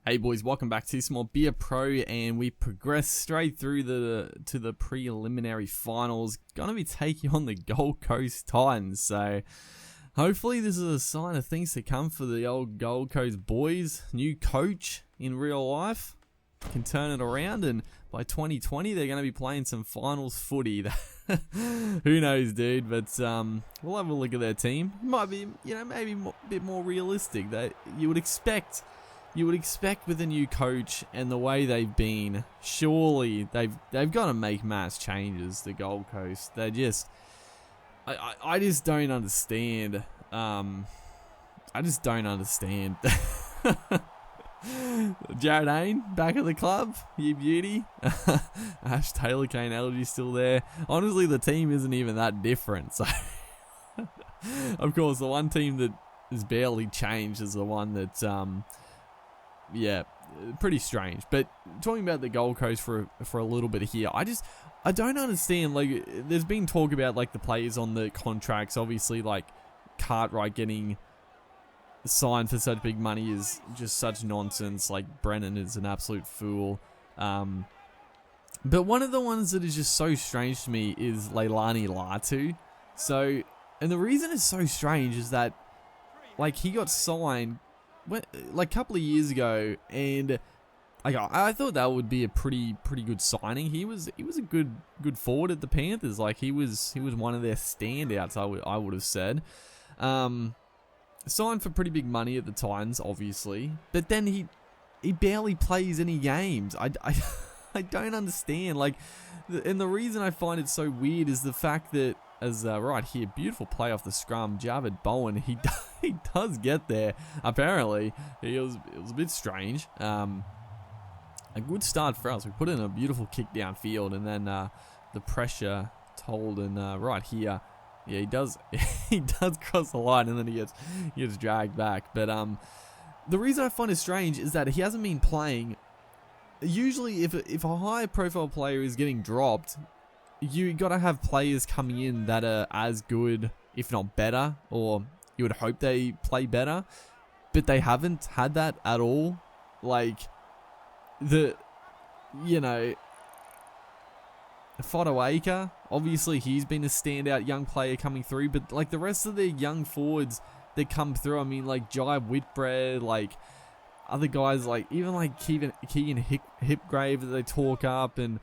Hey boys, welcome back to some more Beer Pro, and we progress straight through to the preliminary finals. Gonna be taking on the Gold Coast Titans, so hopefully this is a sign of things to come for the old Gold Coast boys. New coach in real life can turn it around, and by 2020 they're gonna be playing some finals footy. Who knows, dude? But we'll have a look at their team. Might be, maybe a bit more realistic that you would expect. With a new coach and the way they've been, surely they've got to make mass changes. The Gold Coast, they just, I just don't understand. I just don't understand. Jared Ain back at the club, you beauty. Ash Taylor, Kane Elder's still there. Honestly, the team isn't even that different. So, of course, the one team that has barely changed is the one that yeah, pretty strange. But talking about the Gold Coast for a little bit here, I don't understand. Like, there's been talk about like the players on the contracts. Obviously, like Cartwright getting signed for such big money is just such nonsense. Like, Brennan is an absolute fool. But one of the ones that is just so strange to me is Leilani Latu. So, and the reason it's so strange is that, like, he got signed like a couple of years ago, and like I thought that would be a pretty good signing. He was a good forward at the Panthers. Like, he was one of their standouts, I would have said. Signed for pretty big money at the Titans, obviously, but then he barely plays any games. I don't understand. Like, and the reason I find it so weird is the fact that, as right here, beautiful play off the scrum, Javid Bowen, he does get there. Apparently, it was a bit strange. A good start for us. We put in a beautiful kick downfield, and then the pressure told, and right here, yeah, he does cross the line, and then he gets dragged back. But the reason I find it strange is that he hasn't been playing. Usually, if a high profile player is getting dropped, you got to have players coming in that are as good, if not better, or you would hope they play better, but they haven't had that at all. Like, Fodawaker, obviously he's been a standout young player coming through, but like the rest of the young forwards that come through, I mean, like Jai Whitbread, like other guys, like even like Keegan Hipgrave that they talk up, and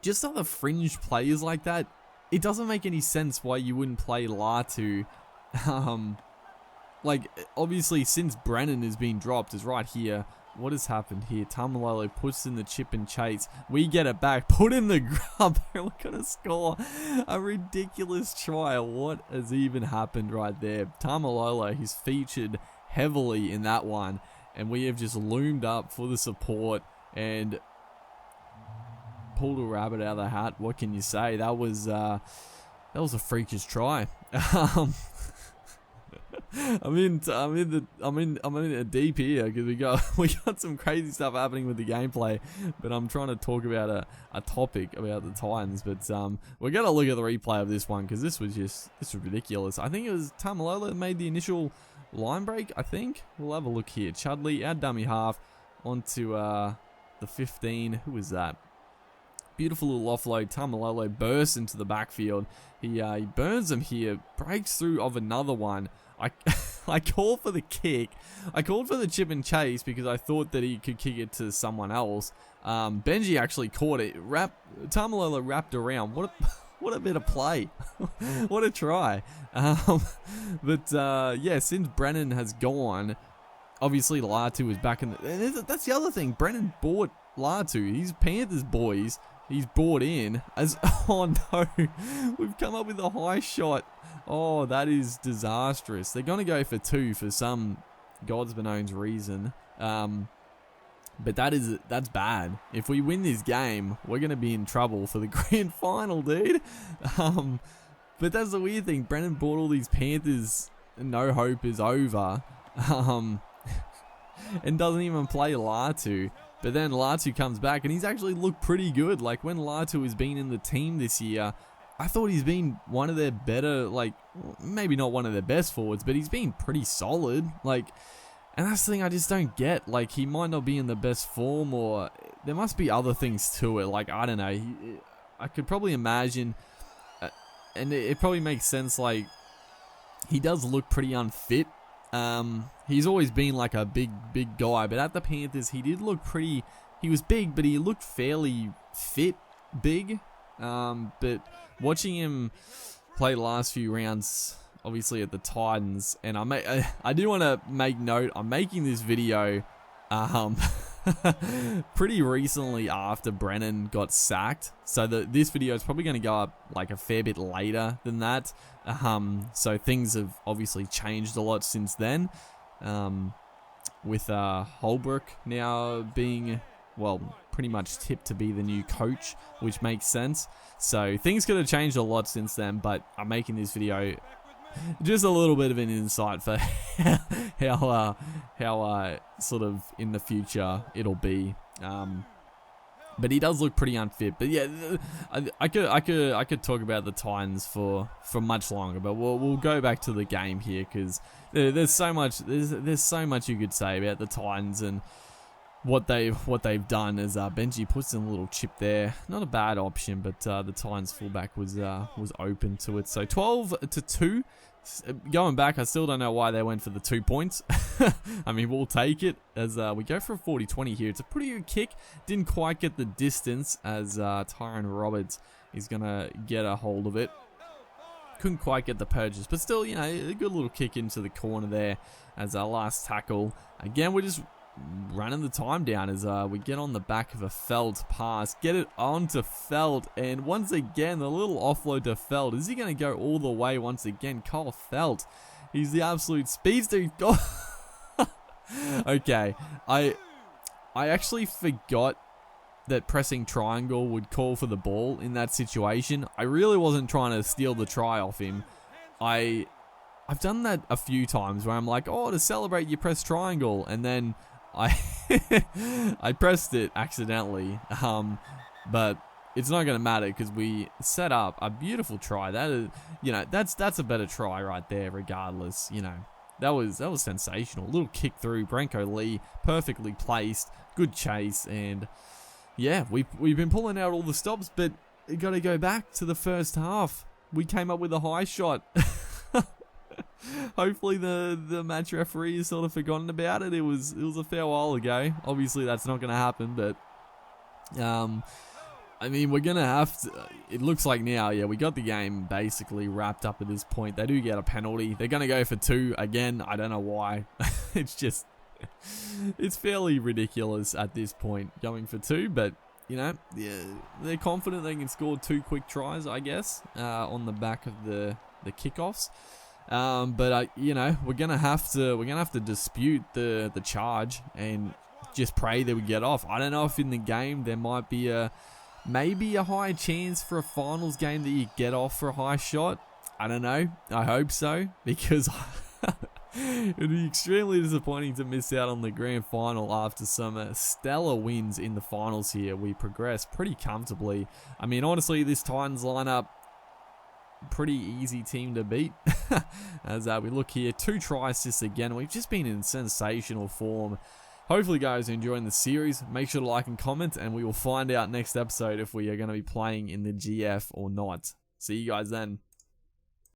just other fringe players like that. It doesn't make any sense why you wouldn't play Latu. Like, obviously, since Brennan has been dropped, is right here. What has happened here? Tamalolo puts in the chip and chase. We get it back. Put in the grub. We're going to score a ridiculous try. What has even happened right there? Tamalolo, he's featured heavily in that one, and we have just loomed up for the support and pulled a rabbit out of the hat. What can you say? That was a freakish try. I'm in a deep here because we got some crazy stuff happening with the gameplay, but I'm trying to talk about a topic about the Titans. But we're gonna look at the replay of this one because this was ridiculous. I think it was Tamalolo that made the initial line break. I think we'll have a look here. Chudley, our dummy half, onto the 15. Who was that? Beautiful little offload. Tamalolo bursts into the backfield. He burns him here. Breaks through of another one. I called for the kick. I called for the chip and chase because I thought that he could kick it to someone else. Benji actually caught it. Tamalolo wrapped around. What a bit of play. What a try. But yeah, since Brennan has gone, obviously Latu is back in the... That's the other thing. Brennan bought Latu. He's Panthers boys. He's bought in as... Oh no, we've come up with a high shot. Oh, that is disastrous. They're going to go for 2 for some God's known reason. But that's bad. If we win this game, we're going to be in trouble for the grand final, dude. But that's the weird thing. Brennan bought all these Panthers. No hope is over. And doesn't even play Latu. But then Latu comes back and he's actually looked pretty good. Like, when Latu has been in the team this year, I thought he's been one of their better, like, maybe not one of their best forwards, but he's been pretty solid. Like, And that's the thing I just don't get. Like, he might not be in the best form, or there must be other things to it. Like, I don't know. I could probably imagine, and it probably makes sense, like, he does look pretty unfit. He's always been like a big guy, but at the Panthers, he did look pretty, he was big, but he looked fairly fit, big. But watching him play the last few rounds, obviously at the Titans, and I do want to make note, I'm making this video pretty recently after Brennan got sacked, so this video is probably going to go up like a fair bit later than that. So things have obviously changed a lot since then, with Holbrook now being, well, pretty much tipped to be the new coach, which makes sense. So things could have changed a lot since then, but I'm making this video just a little bit of an insight for how sort of in the future it'll be. But he does look pretty unfit. But yeah, I could talk about the Titans for much longer. But we'll go back to the game here, because there's so much you could say about the Titans and what they've done. As Benji puts in a little chip there, not a bad option, but the Titans fullback was open to it. So 12-2. Going back, I still don't know why they went for the 2 points. I mean, we'll take it, as we go for a 40-20 here. It's a pretty good kick. Didn't quite get the distance, as Tyron Roberts is going to get a hold of it. Couldn't quite get the purchase, but still, you know, a good little kick into the corner there as our last tackle. Again, we're just running the time down as we get on the back of a Felt pass, get it onto Felt, and once again the little offload to Felt. Is he going to go all the way once again? Kyle Felt, he's the absolute speedster. Okay, I actually forgot that pressing triangle would call for the ball in that situation. I really wasn't trying to steal the try off him. I've done that a few times where I'm like, oh, to celebrate you press triangle, and then I pressed it accidentally, but it's not going to matter because we set up a beautiful try. That is, you know, that's a better try right there. Regardless, you know, that was sensational. Little kick through, Branko Lee, perfectly placed, good chase, and yeah, we've been pulling out all the stops, but you got to go back to the first half. We came up with a high shot. Hopefully the match referee has sort of forgotten about it. It was a fair while ago. Obviously that's not going to happen, but I mean, we're going to have to, it looks like now, yeah, we got the game basically wrapped up at this point. They do get a penalty. They're going to go for 2 again. I don't know why. It's just, it's fairly ridiculous at this point going for 2, but you know, yeah, they're confident they can score 2 quick tries, I guess, on the back of the kickoffs. But you know, we're gonna have to dispute the charge and just pray that we get off. I don't know if in the game there might be maybe a high chance for a finals game that you get off for a high shot. I don't know. I hope so, because it would be extremely disappointing to miss out on the grand final after some stellar wins in the finals here. We progressed pretty comfortably. I mean, honestly, this Titans lineup, pretty easy team to beat. As we look here, 2 try assists again. We've just been in sensational form. Hopefully guys are enjoying the series. Make sure to like and comment, and we will find out next episode if we are going to be playing in the GF or not. See you guys then.